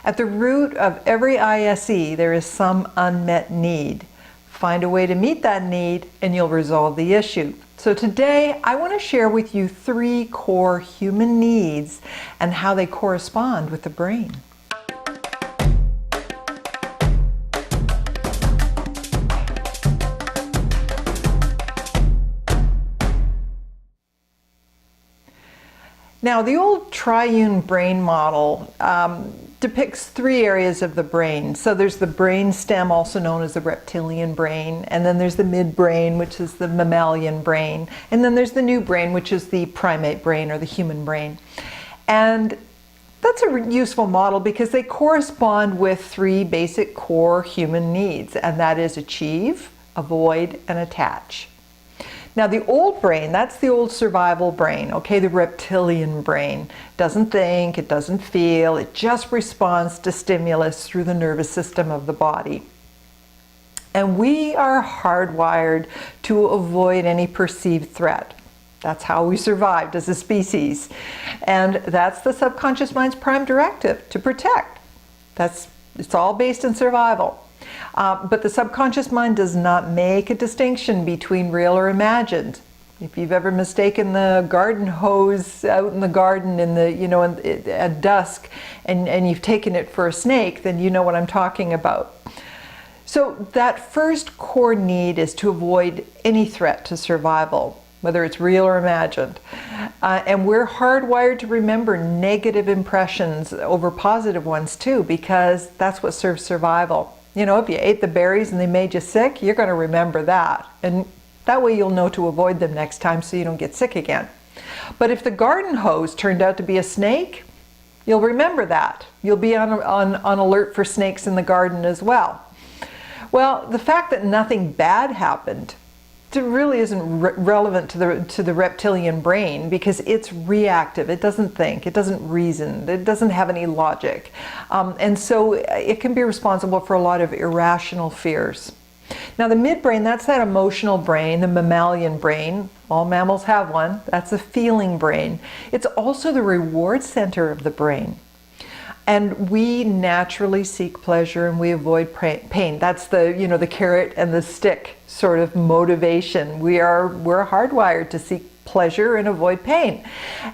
At the root of every ISE, there is some unmet need. Find a way to meet that need and you'll resolve the issue. So today, I want to share with you 3 core human needs and how they correspond with the brain. Now, the old triune brain model depicts 3 areas of the brain. So there's the brain stem, also known as the reptilian brain, and then there's the midbrain, which is the mammalian brain, and then there's the new brain, which is the primate brain or the human brain. And that's a useful model because they correspond with 3 basic core human needs, and that is achieve, avoid, and attach. Now the old brain, that's the old survival brain, okay, the reptilian brain. Doesn't think, it doesn't feel, it just responds to stimulus through the nervous system of the body. And we are hardwired to avoid any perceived threat. That's how we survived as a species. And that's the subconscious mind's prime directive, to protect. It's all based in survival. But the subconscious mind does not make a distinction between real or imagined. If you've ever mistaken the garden hose out in the garden at dusk and you've taken it for a snake, then you know what I'm talking about. So that first core need is to avoid any threat to survival, whether it's real or imagined. And we're hardwired to remember negative impressions over positive ones too, because that's what serves survival. You know, if you ate the berries and they made you sick, you're going to remember that. And that way you'll know to avoid them next time so you don't get sick again. But if the garden hose turned out to be a snake, you'll remember that. You'll be on alert for snakes in the garden as well. Well, the fact that nothing bad happened really isn't relevant to the reptilian brain because it's reactive. It doesn't think, it doesn't reason, it doesn't have any logic. And so it can be responsible for a lot of irrational fears. Now the midbrain, that's that emotional brain, the mammalian brain. All mammals have one. That's the feeling brain. It's also the reward center of the brain. And we naturally seek pleasure and we avoid pain. That's the carrot and the stick sort of motivation. We're hardwired to seek pleasure and avoid pain.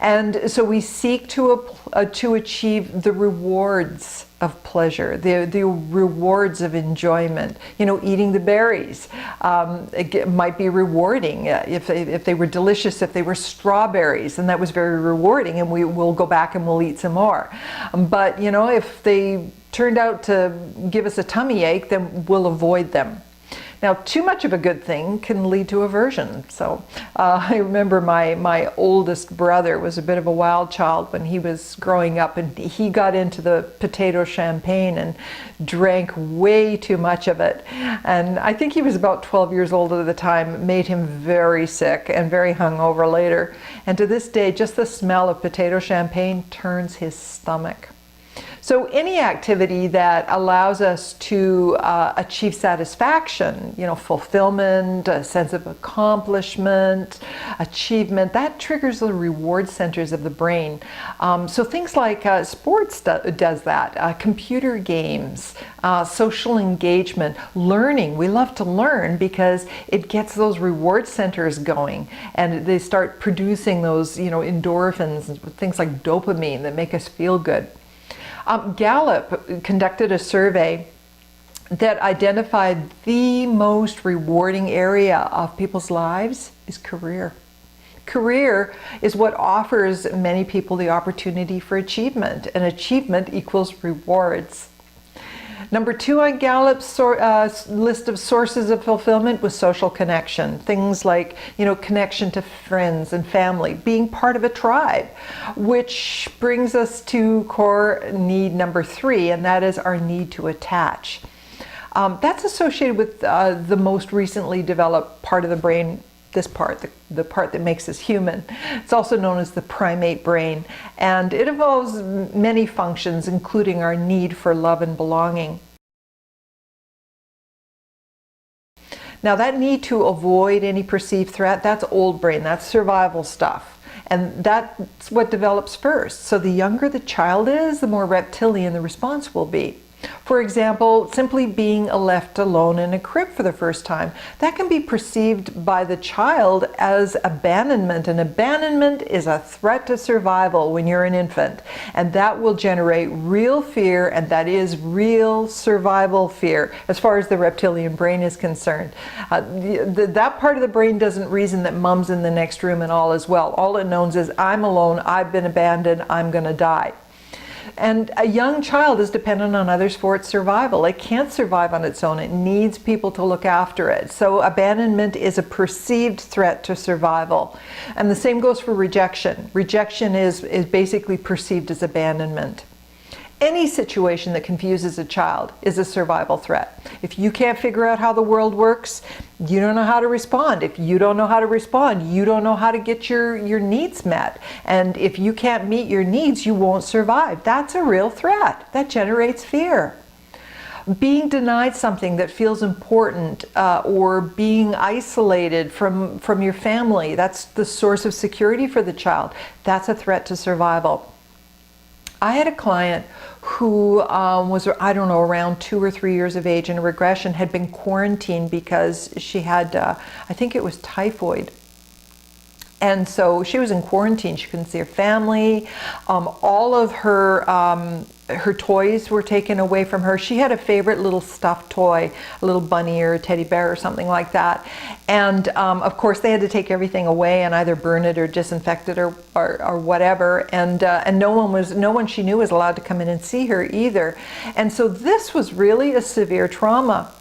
And so we seek to achieve the rewards of pleasure, the rewards of enjoyment. You know, eating the berries it might be rewarding if they were delicious, if they were strawberries, and that was very rewarding, and we will go back and we'll eat some more. But you know, if they turned out to give us a tummy ache, then we'll avoid them. Now, too much of a good thing can lead to aversion. So I remember my oldest brother was a bit of a wild child when he was growing up, and he got into the potato champagne and drank way too much of it. And I think he was about 12 years old at the time. It made him very sick and very hungover later. And to this day, just the smell of potato champagne turns his stomach. So any activity that allows us to achieve satisfaction, you know, fulfillment, a sense of accomplishment, achievement, that triggers the reward centers of the brain. So things like sports does that, computer games, social engagement, learning. We love to learn because it gets those reward centers going, and they start producing those, you know, endorphins, things like dopamine that make us feel good. Gallup conducted a survey that identified the most rewarding area of people's lives is career. Career is what offers many people the opportunity for achievement, and achievement equals rewards. Number 2 on Gallup's list of sources of fulfillment was social connection. Things like, you know, connection to friends and family, being part of a tribe, which brings us to core need number 3, and that is our need to attach. That's associated with the most recently developed part of the brain, this part, the part that makes us human. It's also known as the primate brain, and it involves many functions, including our need for love and belonging. Now that need to avoid any perceived threat, that's old brain, that's survival stuff. And that's what develops first. So the younger the child is, the more reptilian the response will be. For example, simply being left alone in a crib for the first time, that can be perceived by the child as abandonment. And abandonment is a threat to survival when you're an infant. And that will generate real fear, and that is real survival fear as far as the reptilian brain is concerned. That part of the brain doesn't reason that mom's in the next room and all is well. All it knows is, I'm alone, I've been abandoned, I'm going to die. And a young child is dependent on others for its survival. It can't survive on its own. It needs people to look after it. So abandonment is a perceived threat to survival. And the same goes for rejection. Rejection is basically perceived as abandonment. Any situation that confuses a child is a survival threat. If you can't figure out how the world works, you don't know how to respond. If you don't know how to respond, you don't know how to get your needs met. And if you can't meet your needs, you won't survive. That's a real threat. That generates fear. Being denied something that feels important, or being isolated from your family, that's the source of security for the child. That's a threat to survival. I had a client who was, I don't know, around 2 or 3 years of age in a regression, had been quarantined because she had, I think it was typhoid. And so she was in quarantine. She couldn't see her family. All of her toys were taken away from her. She had a favorite little stuffed toy, a little bunny or a teddy bear or something like that. And of course they had to take everything away and either burn it or disinfect it or whatever. And no one she knew was allowed to come in and see her either. And so this was really a severe trauma.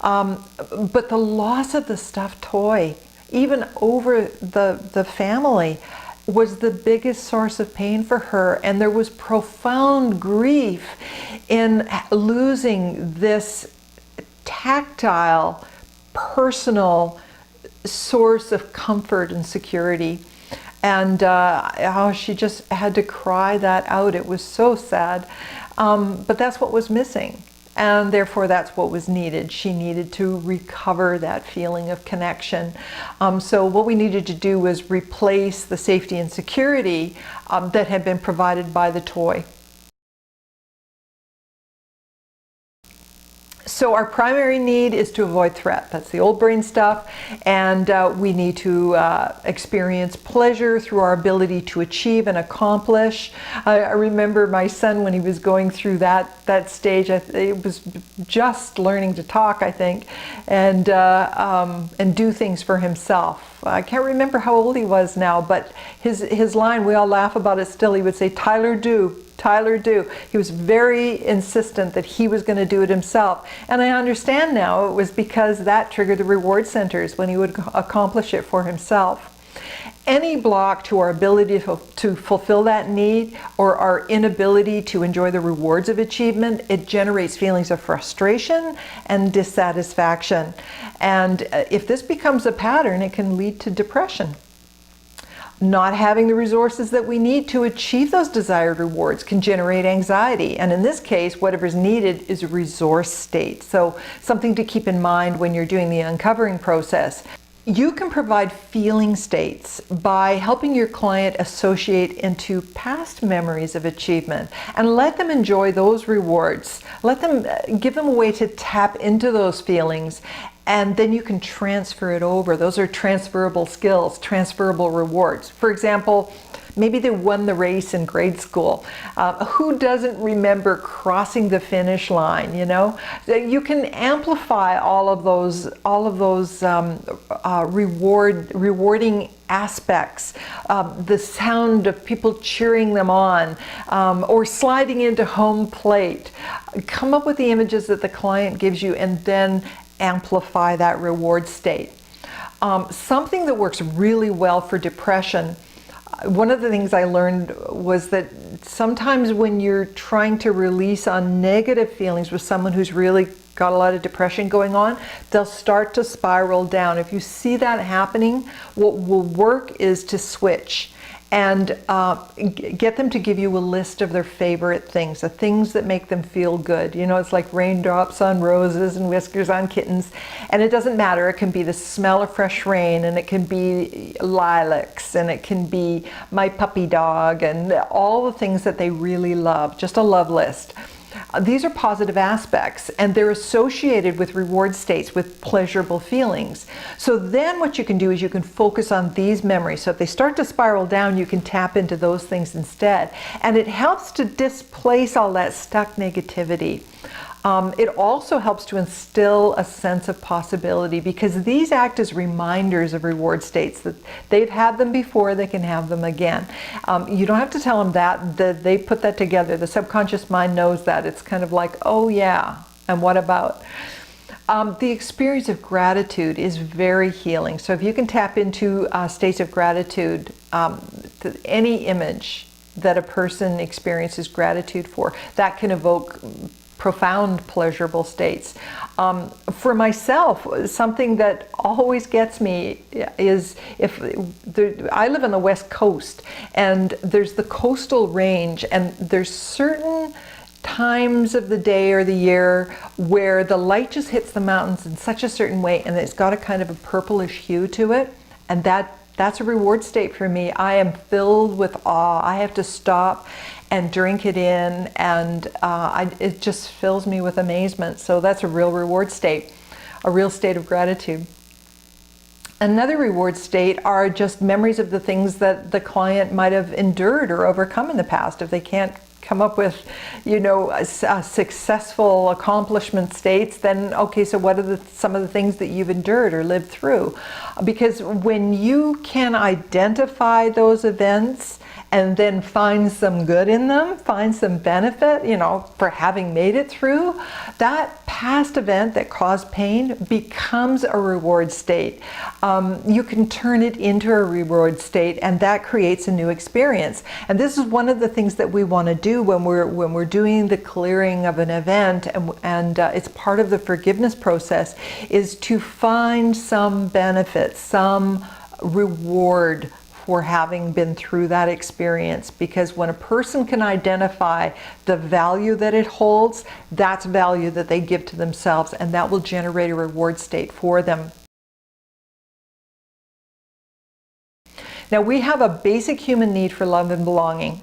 But the loss of the stuffed toy, even over the family, was the biggest source of pain for her. And there was profound grief in losing this tactile, personal source of comfort and security. And how she just had to cry that out. It was so sad. But that's what was missing. And therefore that's what was needed. She needed to recover that feeling of connection. So what we needed to do was replace the safety and security that had been provided by the toy. So our primary need is to avoid threat. That's the old brain stuff. And we need to experience pleasure through our ability to achieve and accomplish. I remember my son when he was going through that stage. It was just learning to talk, I think, and do things for himself. I can't remember how old he was now, but his line, we all laugh about it still, he would say, "Tyler, do. Tyler, do." He was very insistent that he was going to do it himself. And I understand now it was because that triggered the reward centers when he would accomplish it for himself. Any block to our ability to fulfill that need, or our inability to enjoy the rewards of achievement, it generates feelings of frustration and dissatisfaction. And if this becomes a pattern, it can lead to depression. Not having the resources that we need to achieve those desired rewards can generate anxiety. And in this case, whatever's needed is a resource state. So something to keep in mind when you're doing the uncovering process. You can provide feeling states by helping your client associate into past memories of achievement and let them enjoy those rewards. Let them give them a way to tap into those feelings, and then you can transfer it over. Those are transferable skills, transferable rewards. For example, maybe they won the race in grade school. Who doesn't remember crossing the finish line, you know? You can amplify all of those rewarding aspects, the sound of people cheering them on, or sliding into home plate. Come up with the images that the client gives you and then amplify that reward state. Something that works really well for depression, one of the things I learned was that sometimes when you're trying to release on negative feelings with someone who's really got a lot of depression going on, they'll start to spiral down. If you see that happening, what will work is to switch and get them to give you a list of their favorite things, the things that make them feel good. You know, it's like raindrops on roses and whiskers on kittens. And it doesn't matter. It can be the smell of fresh rain, and it can be lilacs, and it can be my puppy dog, and all the things that they really love, just a love list. These are positive aspects, and they're associated with reward states, with pleasurable feelings. So then what you can do is you can focus on these memories. So if they start to spiral down, you can tap into those things instead. And it helps to displace all that stuck negativity. It also helps to instill a sense of possibility, because these act as reminders of reward states, that they've had them before, they can have them again. You don't have to tell them that they put that together. The subconscious mind knows that. It's kind of like, oh yeah, and what about? The experience of gratitude is very healing. So if you can tap into states of gratitude, any image that a person experiences gratitude for, that can evoke profound pleasurable states. For myself, something that always gets me is I live on the West Coast, and there's the coastal range, and there's certain times of the day or the year where the light just hits the mountains in such a certain way, and it's got a kind of a purplish hue to it, and that's a reward state for me. I am filled with awe. I have to stop and drink it in, and it just fills me with amazement. So that's a real reward state, a real state of gratitude. Another reward state are just memories of the things that the client might have endured or overcome in the past. If they can't come up with, you know, successful accomplishment states, then okay, so what are some of the things that you've endured or lived through? Because when you can identify those events and then find some good in them, find some benefit, you know, for having made it through, that past event that caused pain becomes a reward state. You can turn it into a reward state, and that creates a new experience. And this is one of the things that we want to do when we're doing the clearing of an event, and it's part of the forgiveness process, is to find some benefit, some reward for having been through that experience. Because when a person can identify the value that it holds, that's value that they give to themselves, and that will generate a reward state for them. Now, we have a basic human need for love and belonging.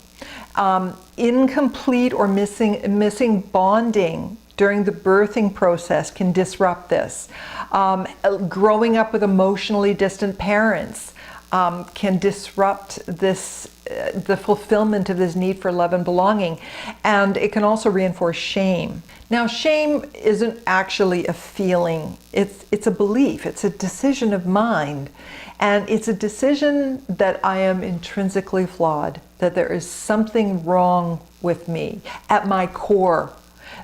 Incomplete or missing bonding during the birthing process can disrupt this. Growing up with emotionally distant parents can disrupt this, the fulfillment of this need for love and belonging. And it can also reinforce shame. Now, shame isn't actually a feeling. It's a belief. It's a decision of mind. And it's a decision that I am intrinsically flawed, that there is something wrong with me at my core,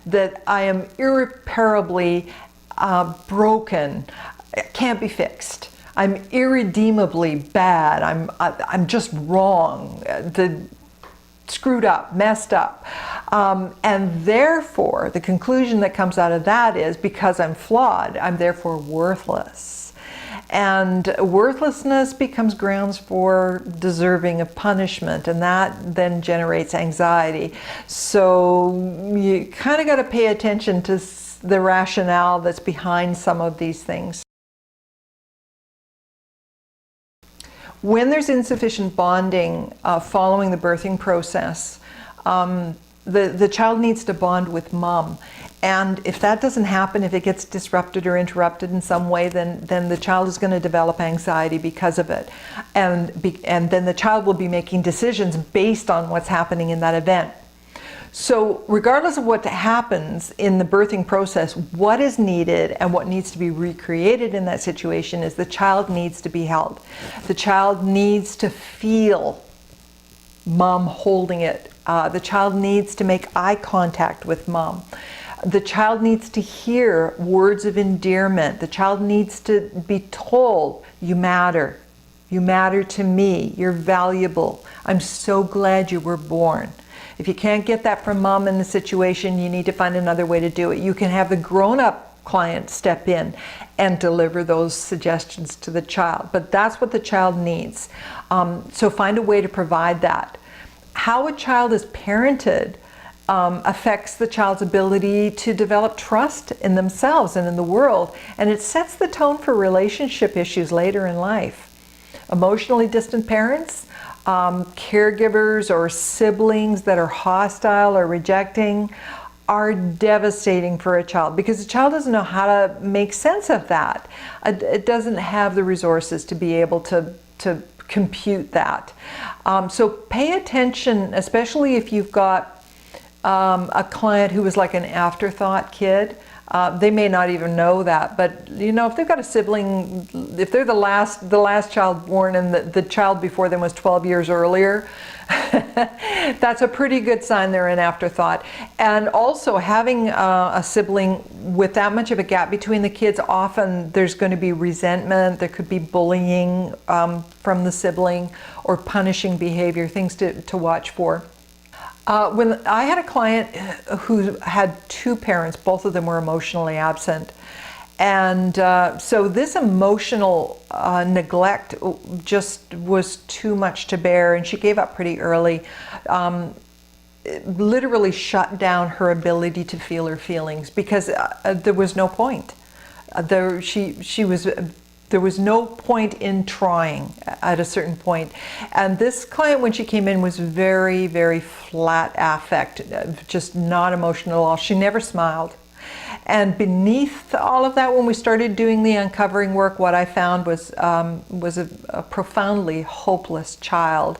that I am irreparably broken, can't be fixed. I'm irredeemably bad. I'm just wrong, screwed up, messed up. And therefore, the conclusion that comes out of that is, because I'm flawed, I'm therefore worthless. And worthlessness becomes grounds for deserving of punishment, and that then generates anxiety. So you kind of got to pay attention to the rationale that's behind some of these things. When there's insufficient bonding following the birthing process, the child needs to bond with mom. And if that doesn't happen, if it gets disrupted or interrupted in some way, then the child is going to develop anxiety because of it. And then the child will be making decisions based on what's happening in that event. So regardless of what happens in the birthing process, what is needed and what needs to be recreated in that situation is the child needs to be held. The child needs to feel mom holding it. The child needs to make eye contact with mom. The child needs to hear words of endearment. The child needs to be told, you matter. You matter to me. You're valuable. I'm so glad you were born. If you can't get that from mom in the situation, you need to find another way to do it. You can have the grown-up client step in and deliver those suggestions to the child. But that's what the child needs. So find a way to provide that. How a child is parented affects the child's ability to develop trust in themselves and in the world, and it sets the tone for relationship issues later in life. Emotionally distant parents, caregivers or siblings that are hostile or rejecting are devastating for a child, because the child doesn't know how to make sense of that. It doesn't have the resources to be able to compute that. So pay attention, especially if you've got a client who is like an afterthought kid. They may not even know that, but you know, if they've got a sibling, if they're the last child born and the child before them was 12 years earlier, that's a pretty good sign they're an afterthought. And also having a sibling with that much of a gap between the kids, often there's going to be resentment, there could be bullying from the sibling or punishing behavior, things to watch for. When I had a client who had two parents, both of them were emotionally absent. And so this emotional neglect just was too much to bear, and she gave up pretty early. It literally shut down her ability to feel her feelings, because there was no point. There was no point in trying at a certain point. And this client, when she came in, was very, very flat affect, just not emotional at all. She never smiled. And beneath all of that, when we started doing the uncovering work, what I found was a profoundly hopeless child,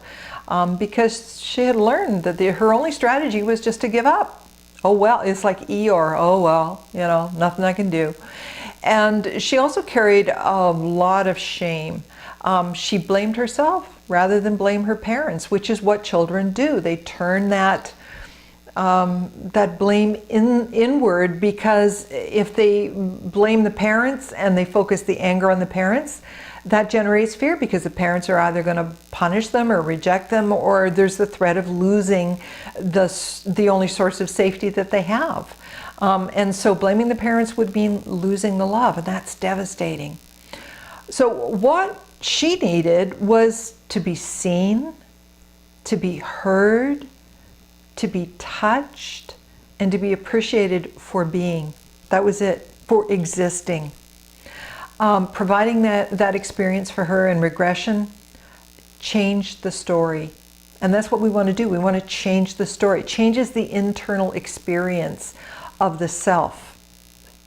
because she had learned that her only strategy was just to give up. Oh well, it's like Eeyore, oh well, you know, nothing I can do. And she also carried a lot of shame. She blamed herself rather than blame her parents, which is what children do. They turn that blame inward, because if they blame the parents and they focus the anger on the parents, that generates fear, because the parents are either going to punish them or reject them, or there's the threat of losing the only source of safety that they have. And so blaming the parents would mean losing the love, and that's devastating. So what she needed was to be seen, to be heard, to be touched, and to be appreciated for being. That was it, for existing. Providing that experience for her in regression changed the story. And that's what we want to do. We want to change the story. It changes the internal experience of the self.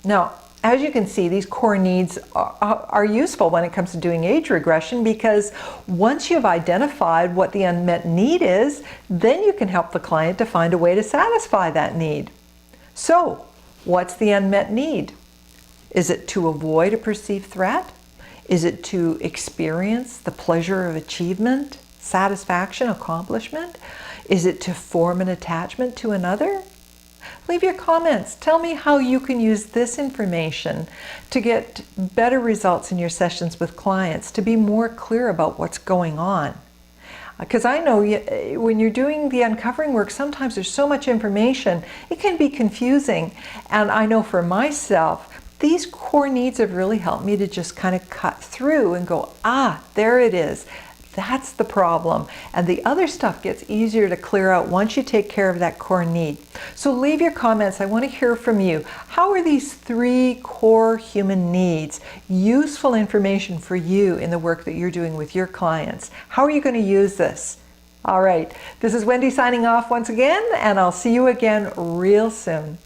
Now, as you can see, these core needs are useful when it comes to doing age regression, because once you've identified what the unmet need is, then you can help the client to find a way to satisfy that need. So, what's the unmet need? Is it to avoid a perceived threat? Is it to experience the pleasure of achievement, satisfaction, accomplishment? Is it to form an attachment to another? Leave your comments. Tell me how you can use this information to get better results in your sessions with clients, to be more clear about what's going on. Because I know when you're doing the uncovering work, sometimes there's so much information, it can be confusing. And I know for myself, these core needs have really helped me to just kind of cut through and go, there it is. That's the problem. And the other stuff gets easier to clear out once you take care of that core need. So leave your comments. I want to hear from you. How are these 3 core human needs useful information for you in the work that you're doing with your clients? How are you going to use this? All right. This is Wendie signing off once again, and I'll see you again real soon.